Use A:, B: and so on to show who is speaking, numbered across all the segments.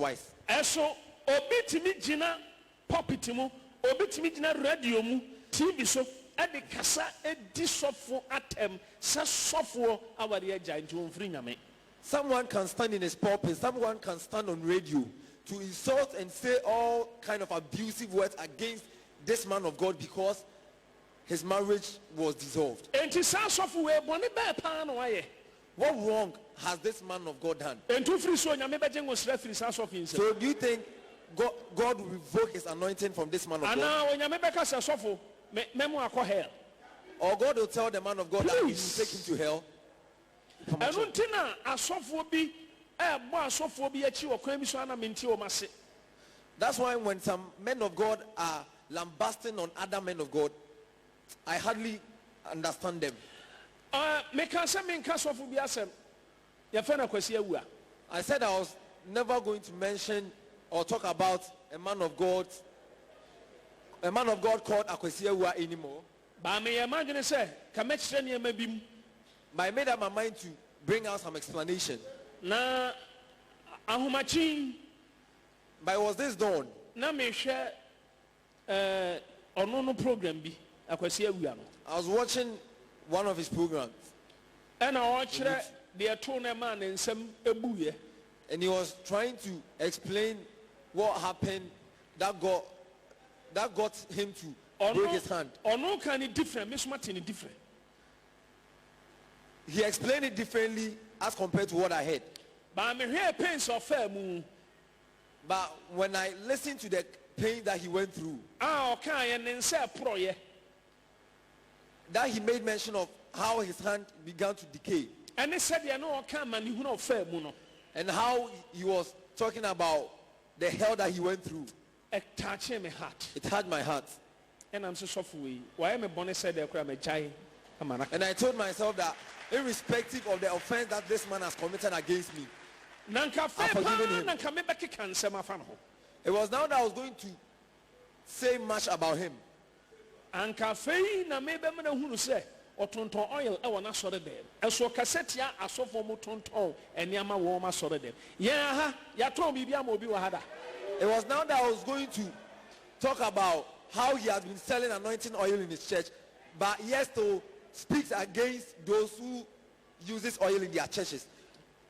A: wise.
B: Eso obitimi jina pulpit mu, obitimi jina radio mu, TV so ade kasa edi sofo atem sa sofo awari agya nti onfiri nyame.
A: Someone can stand in his pulpit, someone can stand on radio to insult and say all kind of abusive words against this man of God because his marriage was dissolved.
B: Enti sa sofo we bone be pa na waye.
A: What wrong has this man of God done?
B: Enti ofiri so nyame beje ngosra firi sa sofo inse.
A: So do you think God will revoke his anointing from this man of God?
B: Ana onyame beka sa sofo memo akọ hell.
A: Or God will tell the man of God that he will take him to hell?
B: Enuntina asofo bi bo asofo bi achi okwan bi so ana menti o mase.
A: That's why when some men of God are lambasting on other men of God, I hardly understand them.
B: Me can say me can sofo bi asem. Ye fe na Akwasi Awuah.
A: I said I was never going to mention or talk about a man of God called Akwasi Awuah anymore.
B: Ba me imagine say ka me kire ne ma bim.
A: But I made up my mind to bring out some explanation.
B: Na ahomachi.
A: But it was this dawn.
B: Na me hwe ono no program bi Akwasi Awuah no.
A: I was watching one of his programs.
B: And I watched the atone man in some ebuye.
A: And he was trying to explain what happened that got him to break his hand.
B: Ono can it different, Miss Martin different.
A: He explained it differently as compared to what I heard.
B: But I'm here pains of fair moon.
A: But when I listened to the pain that he went through,
B: okay, and then say pro ye.
A: That he made mention of how his hand began to decay.
B: And they said, you know, come and you know, fair moon.
A: And how he was talking about the hell that he went through.
B: It touched my heart.
A: It hurt my heart.
B: And I'm so sorry. Why am I born said that I'm a giant?
A: And I told myself that irrespective of the offense that this man has committed against me, I've forgiven him. It was now that I was going to say much about him.
B: And cafe na maybe I'm going to say, or tonton oil, I want to sort of them. And so cassettia, I saw for tonton, and Yama warmer sort of them. Yeah, ya told me,
A: It was now that I was going to talk about how he has been selling anointing oil in his church, but yes, to speak against those who use this oil in their churches.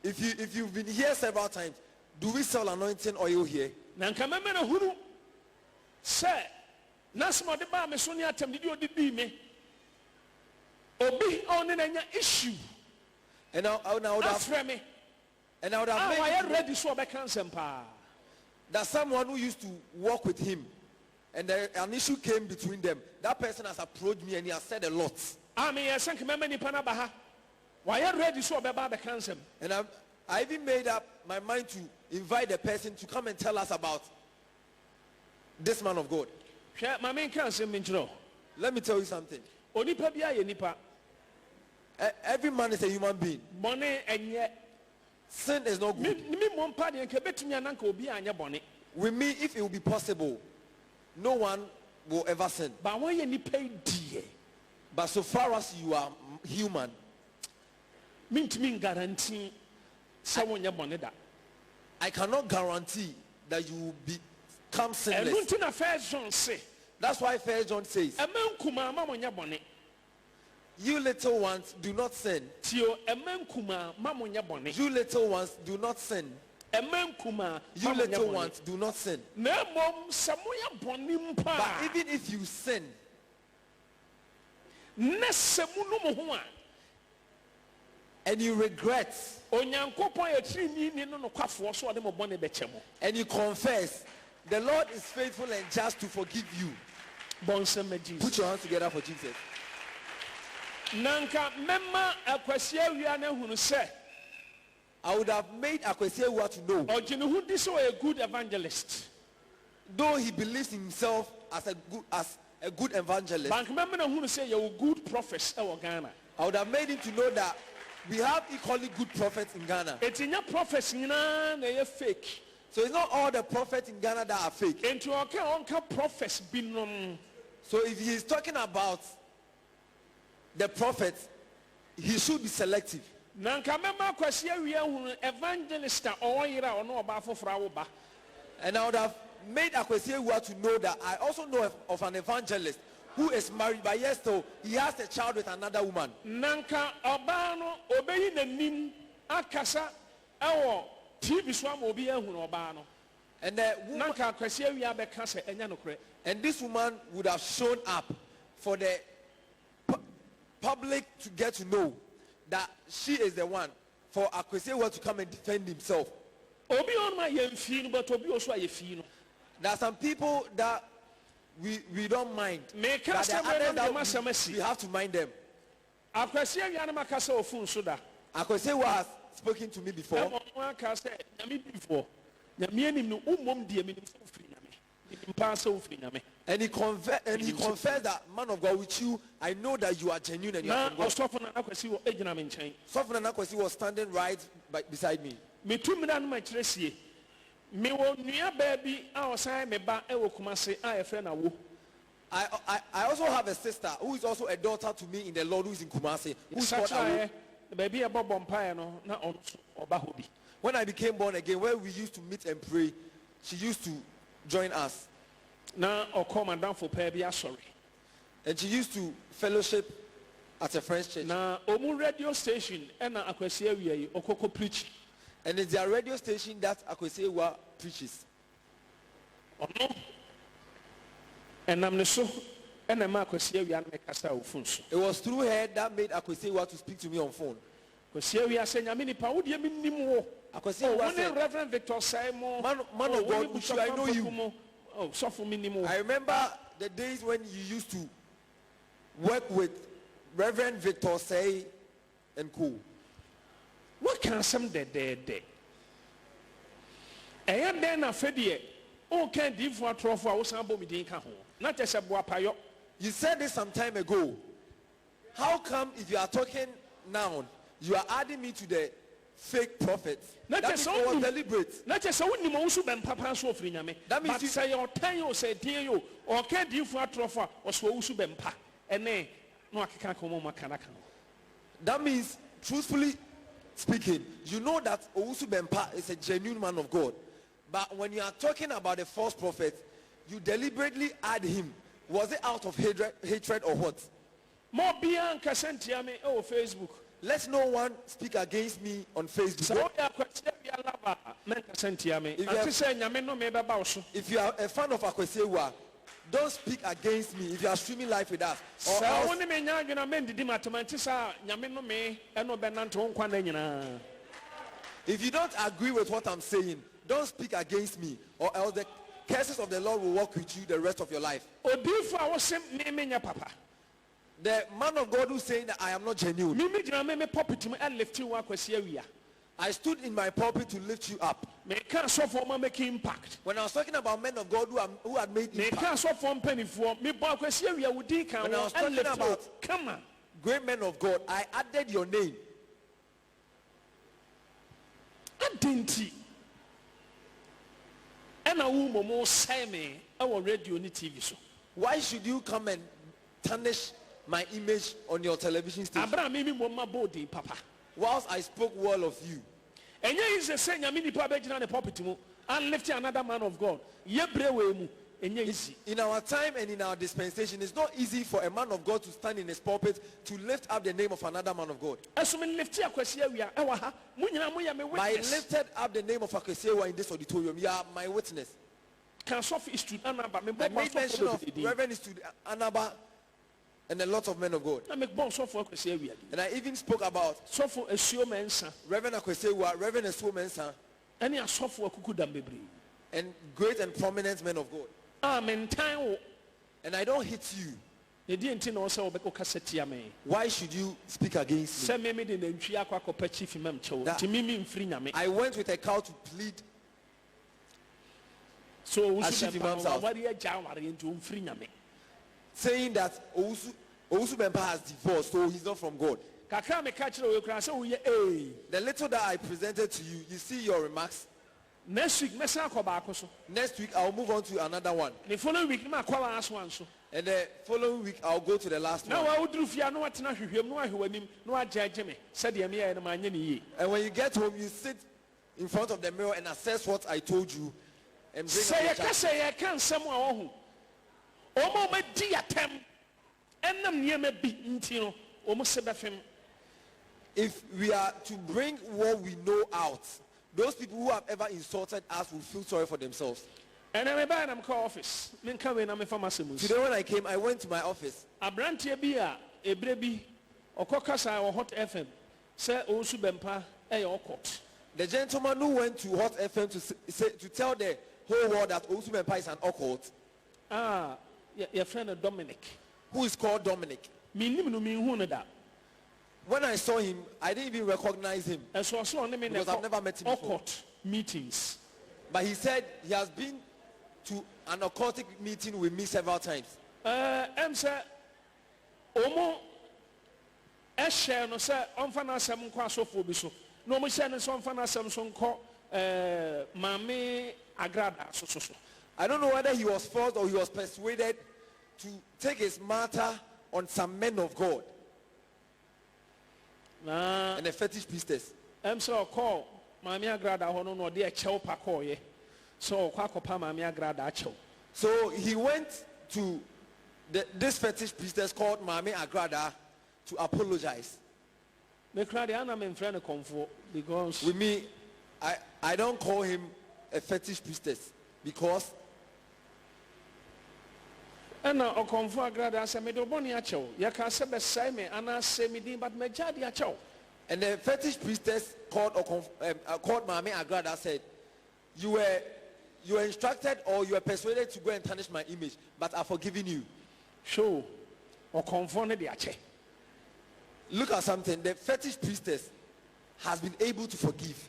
A: If you've been here several times, do we sell anointing oil here?
B: Nankamemena huru say nasmo de ba me so ni atem de odi bi me obi on na nya issue
A: and I would have made
B: ready so be cancel pa
A: that someone who used to work with him and an issue came between them. That person has approached me and he has said a lot.
B: I mean, I think many pana baha. Why are ready so be cancel?
A: And I even made up my mind to invite the person to come and tell us about this man of God. Let me tell you something. Every man is a human being. Sin is not good. With me, if it will be possible, no one will ever sin. But so far as you are human, I cannot guarantee that you will become sinless. That's why 1 John says, you little ones do not sin. You little ones do not sin. You little ones do not sin. But even if you sin, and you regret, and you confess, the Lord is faithful and just to forgive you. Put your hands together for Jesus. I would have made Akwasi Awuah to know,
B: a good evangelist,
A: though he believes in himself as a good evangelist.
B: Good prophets.
A: I would have made him to know that we have equally good prophets in Ghana.
B: Fake.
A: So it's not all the prophets in Ghana that are fake. So if he is talking about the prophets, he should be selective. And I would have made Akwasi Awuah to know that I also know of an evangelist who is married, but yes, so he has a child with another woman.
B: Nanka obano obeyi nanim akasa ewo TV so am obi ehunu obano.
A: And the woman,
B: Nanka Akwasi Awuah be ka se enya nokre.
A: and this woman would have shown up for the public to get to know that she is the one, for Akwasi Awuah to come and defend himself.
B: Obi on my yemfi but obi also ayefi no.
A: There are some people that we don't mind,
B: Me
A: but
B: ka
A: there
B: se
A: are others
B: me
A: that we have to mind them.
B: Akwasi Awuah na makasa ofun so da.
A: Akwasi Awuah has spoken to me before.
B: Mo aka se nyame before. Nyame anim no ummom die menim so ofri nyame. Mpa so ofri nyame.
A: And he confessed that, man of God, with you, I know that you are genuine and you are
B: Na
A: from God.
B: osofo na Akwasi wo ejina me nchen.
A: Sofna Akwasi was standing right beside me.
B: Me tumira no ma kyerɛsie. Me wo nua baabi a osan me ba e wo Kumase a efre na wo.
A: I also have a sister who is also a daughter to me in the Lord, who is in Kumasi. Who's called Awuah.
B: Baby e bobbo mpae no na ono oba ho bi.
A: When I became born again, where we used to meet and pray, she used to join us.
B: Na okọ madam for pa bi asori.
A: And she used to fellowship at a French church.
B: Na omu radio station e na Akwasi Awuah yi okoko preach.
A: And it's their radio station that Akwasi Awuah preaches.
B: Ono enam ne so e na ma Akwasi Awuah na me kasa ofun so.
A: It was through her that made Akwasi Awuah to speak to me on phone.
B: Akwasi Awuah se nyame nipa wo de minim wo.
A: Akwasi Awuah said,
B: Reverend Victor Simon,
A: man of God, Owusu, I know you.
B: Oh, so for minimum.
A: I remember the days when you used to work with Reverend Victor Say and co.
B: What can some de? And then a fedie, oh, can't give for a trophy. I was able to make not just a boapayo.
A: You said this some time ago. How come if you are talking now, you are adding me to the fake prophets?
B: Not
A: That
B: just
A: means it was deliberate.
B: not just only Owusu Bemper so free nyame.
A: That means
B: But
A: you-
B: say your time you say dear you or can't give for a trophy or so Owusu Bemper. And then no I can't come on my canaka.
A: That means, truthfully speaking, you know that Owusu Bemper is a genuine man of God. But when you are talking about a false prophet, you deliberately add him. Was it out of hatred or what?
B: More beyond Cassentiame oh Facebook.
A: Let no one speak against me on Facebook.
B: So we are question we are lava men Cassentiame.
A: If you have-
B: I say nyame no me baba so.
A: If you are a fan of Akwasi Awuah, don't speak against me if you are streaming live with us. Or
B: So
A: else,
B: when me nya adwena men didi matemati sa nyame no me e no benante ho nkwa na nyina.
A: if you don't agree with what I'm saying, don't speak against me, or else the curses of the Lord will walk with you the rest of your life.
B: Odifo a wo sem me nya papa.
A: The man of God who's saying that I am not genuine,
B: Me gyina me pulpit mu e lift you Akwasi Awuah.
A: I stood in my pulpit to lift you up.
B: Me can so for ma make impact.
A: When I was talking about men of God who had made
B: Me
A: impact,
B: can so for mpanifo me bo Akwasi Awuah wo din kan
A: When I
B: wo
A: was
B: e
A: talking
B: lift
A: about-
B: you. Come on.
A: great men of God, I added your name.
B: Adenti. Ena wo momo say me e wo radio ni TV so.
A: Why should you come and tarnish my image on your television station
B: Abra me mo ma body papa.
A: whilst I spoke well of you?
B: Enye is say nyame nipa be gyina ne pulpit mu and lift another man of God. Ye brewe mu. Enye easy.
A: In our time and in our dispensation, it's not easy for a man of God to stand in his pulpit to lift up the name of another man of God.
B: Eso me lift Akwasi Awuah e wa ha. Mu nyina mo ya me
A: I
B: witness.
A: lifted up the name of Akwasi Awuah in this auditorium. You are my witness.
B: Can soft is to anaba me
A: I
B: bo
A: made mention of Reverend Stud Anaba and a lot of men of God.
B: na me bon so for Akwasi Awuah.
A: And I even spoke about
B: So for esuo mensa.
A: Reverend Akwasi Awuah, Reverend Esuo Mensah,
B: Ene asofo akuku dam bebre.
A: and great and prominent men of God.
B: Amen time wo.
A: And I don't hit you.
B: Ne di enti na wo say wo be ko kasetia me.
A: Why should you speak against me?
B: Say me de nantwi akwa kopa chief imam chewo.
A: That-
B: Ti me mfiri nyame.
A: I went with a cow to plead.
B: So wo
A: As
B: su
A: chief
B: ba
A: imam's house.
B: wari agya ware enti mfiri nyame.
A: Saying that Owusu Bemper has divorced, so he's not from God.
B: Kakra me ka kire wo kra say wo ye eh.
A: The little that I presented to you, you see your remarks.
B: Next week me say akoba akoso.
A: Next week, I'll move on to another one.
B: The following week ma akwa wa aso anso.
A: And the following week, I'll go to the last
B: Na
A: one.
B: wa udru fia no watena hwehwem no ahwewanim no agyaagye me. Said de me ye no ma anya ne yi.
A: And when you get home, you sit in front of the mirror and assess what I told you and bring
B: say
A: up
B: ya
A: the
B: ka
A: child.
B: say ya kan sam a ohu omo ma di atem enam niema bi ntino omo se befem.
A: If we are to bring what we know out, those people who have ever insulted us will feel sorry for themselves.
B: And I'm by an office.
A: Today when I came, I went to my office.
B: Abrantia bia ebrebi okokasa or Hot FM say Owusu Bemper court.
A: The gentleman who went to Hot FM to tell the whole world that Owusu Bemper is an occult.
B: Your friend Dominic.
A: Who is called Dominic. When I saw him, I didn't even recognize him.
B: Because
A: I've never met him before.
B: Occult meetings.
A: But he said he has been to an occultic meeting with me several times.
B: Omo share no say onfana asem nko asofo bi so no mo share no so onfana asem so nko mame agrada so.
A: I don't know whether he was forced or he was persuaded to take his matter on some men of God and a fetish priestess.
B: So call mame agrada hono no de chew pa call ye. So kwakopa mame agrada chew.
A: So he went to this fetish priestess called Mame Agrada to apologize.
B: Because
A: with me, I don't call him a fetish priestess because
B: and now Okonfo Agrada said me do boni acho. Ya ka se be sai me ana se me din but me jadi acho.
A: And the fetish priestess called Mame Agrada said, you were instructed or you were persuaded to go and tarnish my image, but I've forgiven you.
B: Show or conform the ache.
A: Look at something. The fetish priestess has been able to forgive.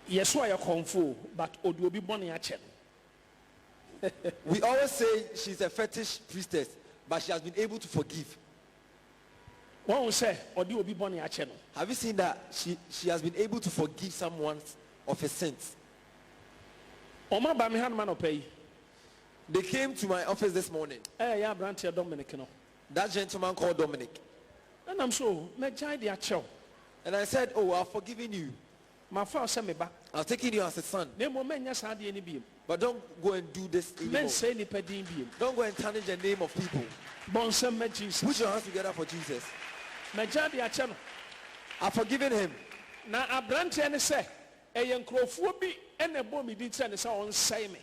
B: Yes, why you conform, but Oduobi Boni ache.
A: We always say she's a fetish priestess, but she has been able to forgive.
B: One will say Oduobi Boni ache.
A: Have you seen that she has been able to forgive someone of his sins?
B: Oma ba me han man opay.
A: They came to my office this morning.
B: Yeah, Brantia Dominic.
A: That gentleman called Dominic.
B: And I'm so,
A: and I said, oh, I've forgiven you.
B: My father sent me back.
A: I've taken you as a son. But don't go and do this anymore. Don't go and tarnish the name of people. Put your hands together for Jesus. I've forgiven him.
B: Now, a Brantia say, a young crowphobi and a bomb didn't say me.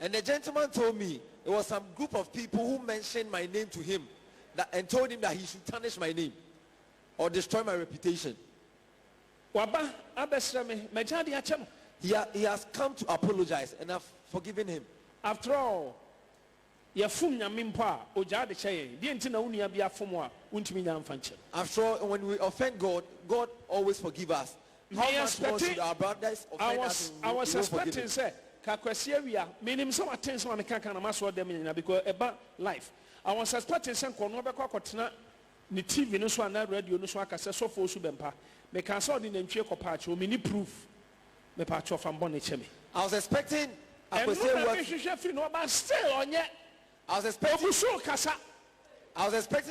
A: And the gentleman told me it was some group of people who mentioned my name to him and told him that he should tarnish my name or destroy my reputation. He has come to apologize and I've forgiven him.
B: After all, after
A: all, when we offend God, God always forgives us. How much more should our brothers offend us?
B: I was expecting, say, Akwasi meaning some attention on the can't master them because about life. I was expecting some corner ni TV no so na radio no so akase so for Owusu Bemper. Me can saw the name patch o me proof. Me patch from bonne cheme.
A: I was expecting
B: Akwasi no but still on yet.
A: I was expecting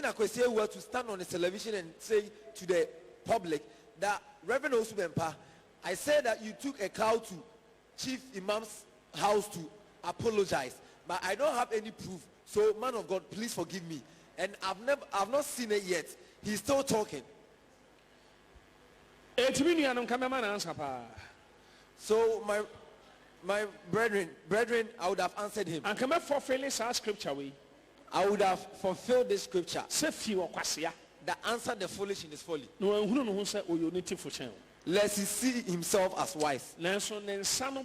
A: Akwasi to stand on the television and say to the public that Reverend Owusu Bemper, I said that you took a cow to Chief Imam's house to apologize, but I don't have any proof. So, man of God, please forgive me. And I've not seen it yet. He's still talking. So, my brethren, I would have answered him.
B: And come for Phyllis our scripture we.
A: I would have fulfilled this scripture. That answered the foolish in his folly. Lest he see himself as wise.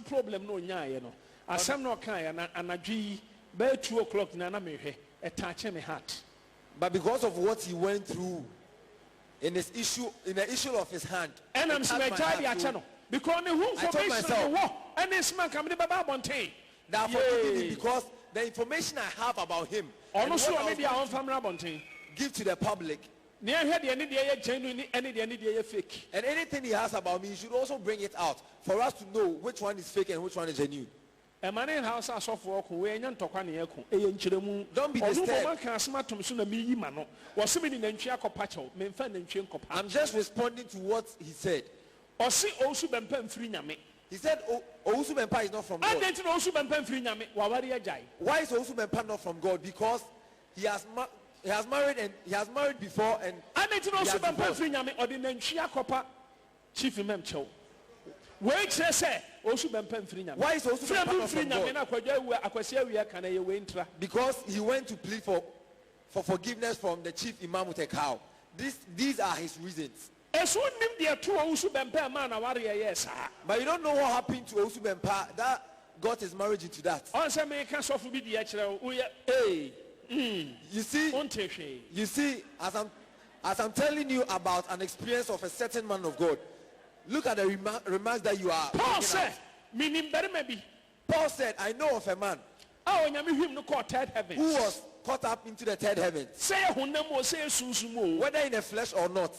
B: Problem no nya no. Asam no kan na anadwi by 2 o'clock na na me hwe touch me heart.
A: But because of what he went through in the issue of his hand.
B: And I'm saying because the who information and this man come the baba bontain.
A: That forgiving him because the information I have about him give to the public. And anything he has about me, he should also bring it out for us to know which one is fake and which one is genuine. Don't be disturbed. I'm just responding to what he said. He said, Owusu Bemper is not from God.
B: Ade nti na Owusu Bemper mfiri nyame wawari agyae.
A: Why is Owusu Bemper not from God? Because he has married before and
B: Ade nti na
A: he
B: Owusu
A: has
B: Bemper
A: divorced.
B: mfiri nyame ɔde nantwi akɔpa chief imam kyɛw. Wei kyerɛ sɛ Owusu Bemper mfiri nyame.
A: Why is Owusu Bemper not
B: mfiri
A: from
B: nyame
A: God?
B: na Akwadwo Awuah Akwasi Awuah kana ye wei ntra.
A: Because he went to plead for forgiveness from the chief imam with a cow. These are his reasons.
B: Esu nim de to Owusu Bemper ma na wari ye saa.
A: But you don't know what happened to Owusu Bemper that got his marriage into that.
B: On say me ka sɔfo bi di akyerɛ wo ye
A: You see, as I'm telling you about an experience of a certain man of God, look at the remarks that you are.
B: Paul said, minim barima bi.
A: Paul said, I know of a man
B: Onyame hwim no kɔ third heaven.
A: who was caught up into the third heaven,
B: Say honam o say sunsun o.
A: whether in the flesh or not.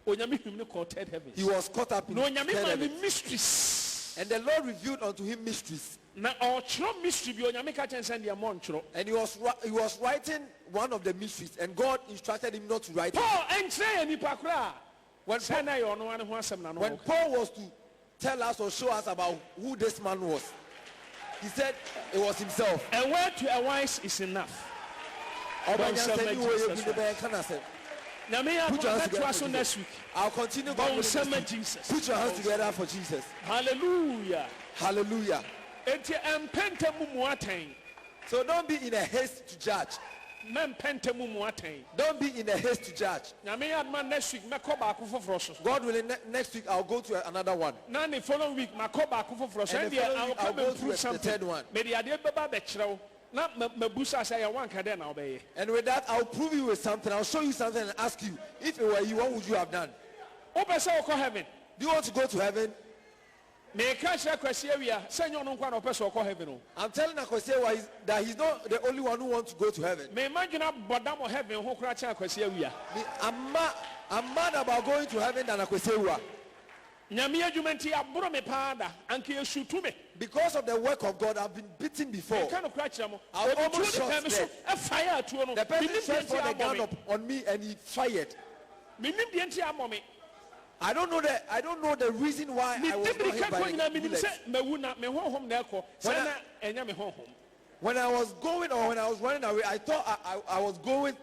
B: Onyame hwim no kɔ third heaven.
A: He was caught up in
B: No
A: the
B: onyame
A: third
B: ma
A: heaven.
B: me mysteries.
A: And the Lord revealed unto him mysteries.
B: Na ɔkyerɛ mystery bi onyame ka kyɛn sɛ deɛ mɔ nkyerɛ.
A: And he was writing one of the mysteries, and God instructed him not to write it.
B: Paul ɛnkyerɛ yɛ nipa kora.
A: When
B: Sɛ na yɛ ɔno ane ho asɛm na no.
A: When Paul was to tell us or show us about who this man was, he said it was himself.
B: A word to a wise is enough.
A: Ọba
B: Bonsam
A: Nyansa ni wo
B: Jesus
A: ye bi ne bɛyɛ ka na sɛ.
B: Nyame yɛ
A: Put your hands
B: akɔka to
A: together
B: us
A: for
B: next week.
A: I'll continue going next
B: Bonsam
A: week.
B: Jesus.
A: Put your hands together for Jesus.
B: Hallelujah.
A: Hallelujah.
B: Enti ɛmpɛntɛ mu mu atɛn.
A: So don't be in a haste to judge.
B: Mɛmpɛntɛ mu mu atɛn.
A: Don't be in a haste to judge.
B: Nyame yɛ adoma next week mɛkɔ baako foforɔ so.
A: God willing, next week I'll go to another one.
B: Na ne following week makɔ baako foforɔ so.
A: And the
B: Ɛdeɛ
A: following week, I'll
B: awɔka
A: go
B: mɛ
A: to
B: improve
A: the
B: something.
A: third one.
B: Mɛde adeɛ bɛba abɛkyerɛ wo. Na mabusa sɛ yɛ wanka dɛ na wobɛyɛ.
A: And with that, I'll prove you with something. I'll show you something and ask you, if it were you, what would you have done?
B: Wopɛ sɛ wokɔ heaven.
A: Do you want to go to heaven?
B: Meka kyerɛ Akwasi Awuah sɛ nyɛ ɔno nkwa na ɔpɛ sɛ ɔkɔ heaven o.
A: I'm telling Akwasi that he's not the only one who wants to go to heaven.
B: Mema dwena bɔdam wɔ heaven ho koraa kyerɛ Akwasi Awuah.
A: I'm mad about going to heaven than Akwasi.
B: Nyame adwuma nti aboro me paa da anka yɛsutu me.
A: Because of the work of God, I've been beaten before.
B: Meka no koraa kyerɛ mo.
A: I was
B: Obi
A: almost
B: tuo ne
A: shot
B: pɛn me so
A: dead.
B: ɛfaeɛ atuo no.
A: The person
B: Menim
A: shot
B: deɛ
A: for the
B: nti
A: gun
B: abɔ
A: up on me and he fired.
B: me. Menim deɛ nti abɔ me.
A: I don't know the reason why I was not hit
B: Medibirika
A: by
B: kɔ nyinaa
A: the
B: menim
A: bullets.
B: sɛ mawu na me honhom na ɛkɔ. Sɛ na ɛnyɛ me honhom.
A: When I was going or when I was running away, I thought I was going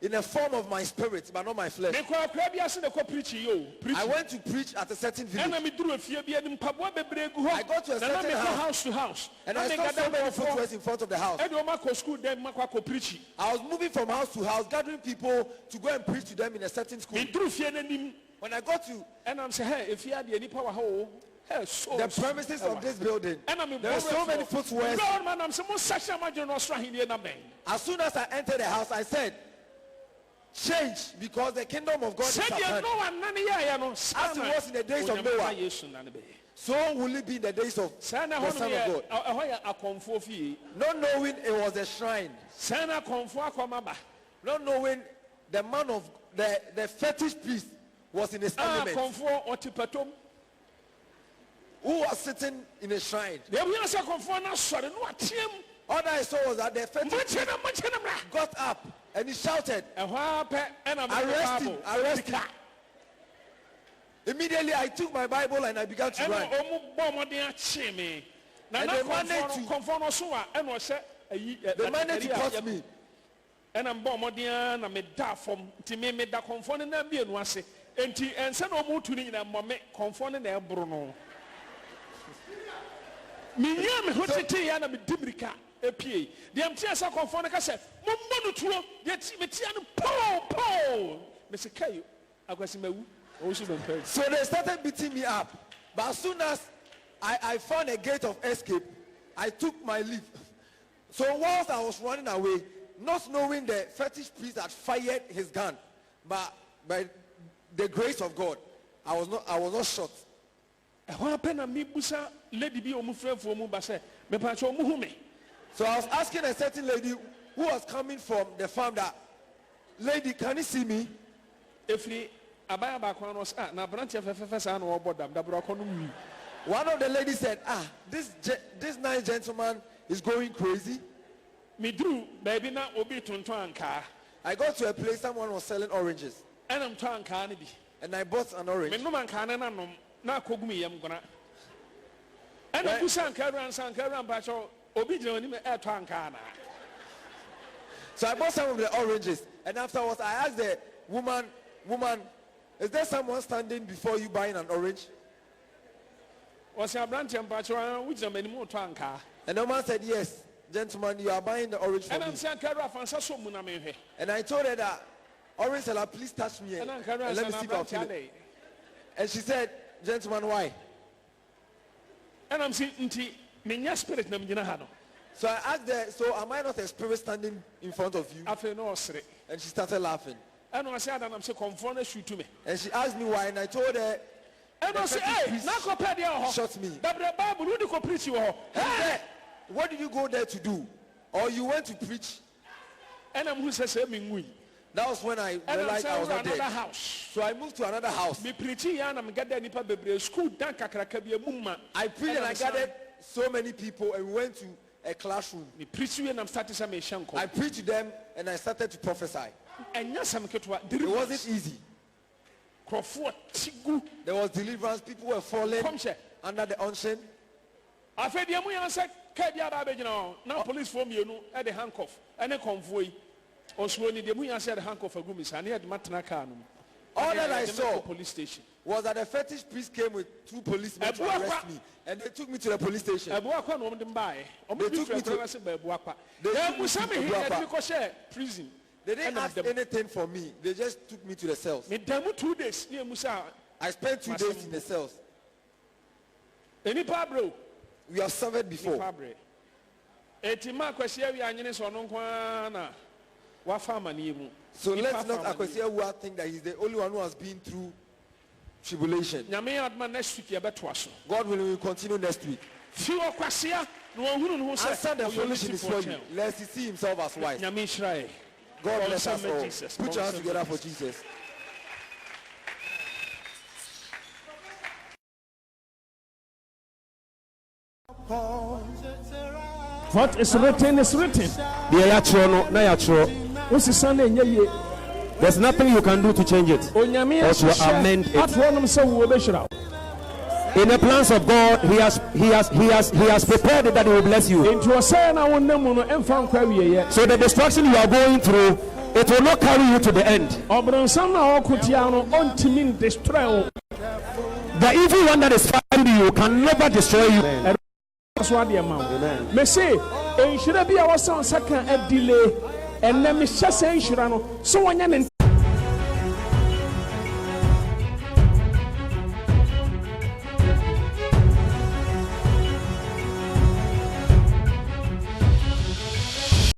A: in a form of my spirit, but not my flesh.
B: Mekɔ akora bi ase na ɛkɔ preach yo.
A: I went to preach at a certain village.
B: Ɛna meduru efie bi anim mpaboa bebree gu hɔ.
A: I got to a
B: Na na
A: certain
B: mekɔ
A: house.
B: house to house.
A: And I saw so many footwears in front of the house.
B: Ɛde wɔn akɔ school dɛm mu akɔ preach.
A: I was moving from house to house, gathering people to go and preach to them in a certain school.
B: Meduru fie n'anim.
A: When I got to
B: And I'm saying, hey, if you had any power, hey, so
A: the premises of this building, there were so many footwears.
B: God, man, I'm saying, such a major Australian name.
A: As soon as I entered the house, I said, change, because the kingdom of God is
B: Said
A: at
B: you
A: hand.
B: know one, none here, no.
A: As it was in the days of Noah, so will it be in the days of the Son of God. Not knowing it was a shrine, not knowing the man of the fetish priest was in his element, who was sitting in a shrine. All I saw was that the fetish priest got up and he shouted, arrest him, arrest him. Immediately I took my Bible and I began to run. And they managed to cut me.
B: And I'm born na me da from Timmy me da confounding and be no ase. Enti ense no mu tuni na mame confounding na ebro no. Me nya me hotete ya na me dibrika epie. De am tia sa confounding ka se mo no tuo de ti me tia no po. Me se kai Akwasi mawu.
A: So they started beating me up. But as soon as I found a gate of escape, I took my leave. So whilst I was running away, not knowing the fetish priest had fired his gun, but by the grace of God, I was not shot. So I was asking a certain lady who was coming from the farm that, lady, can you see me? One of the ladies said, this nice gentleman is going crazy. I got to a place, someone was selling oranges. And I bought an orange.
B: And I put Sankaran Bacho, Obidron, Atrankana.
A: So I bought some of the oranges, and afterwards I asked the woman, is there someone standing before you buying an orange?
B: Was your branch and Bacho, which are many more Tranka?
A: And the man said, yes, gentlemen, you are buying the orange for
B: and
A: me.
B: I'm Sankara and Sassomuname.
A: And I told her that, orange seller, please touch me and let me see if I feel it. And she said, gentlemen, why?
B: And I'm saying, Minya spirit Namjinahano.
A: So I asked her, so am I not a spirit standing in front of you? And she started laughing.
B: And I said, I'm so conformed to me.
A: And she asked me why, and I told her,
B: and I said, hey,
A: shot me.
B: Hey,
A: what did you go there to do? Or you went to preach?
B: And I'm who says,
A: that was when I realized I was not there.
B: House.
A: So I moved to another house.
B: Me preaching and I'm gathered nipa bebre school dan kakraka bi mumma.
A: I preached and I gathered so many people and we went to a classroom.
B: Me preach and I'm starting some shanko.
A: I preached to them and I started to prophesy.
B: And
A: it wasn't easy. There was deliverance. People were falling under the unction.
B: I fed you answer now police form you know at the handcuff and a convoy. Also, the Muya said handcuff for Gumis and he had Matanakan.
A: All that I saw
B: police station
A: was that a fetish priest came with 2 policemen to arrest me, and they took me to the police station. They took me to
B: prison.
A: They didn't ask anything for me. They just took me to the cells.
B: 2 days.
A: I spent 2 days in the cells. We have suffered before. So let's not Akwasi Awuah think that he's the only one who has been through tribulation. God will continue next week. Answer the foolish in his folly, lest he see himself as wise. God bless us all. Put your hands together for Jesus.
B: What is written is written.
C: There's nothing you can do to change it or to amend it. In the plans of God, he has prepared it that he will bless you. So the destruction you are going through, it will not carry you to the end. The evil one that is fighting you can never destroy you.
B: Amen. Me say, should be our son second delay, and then me just say, so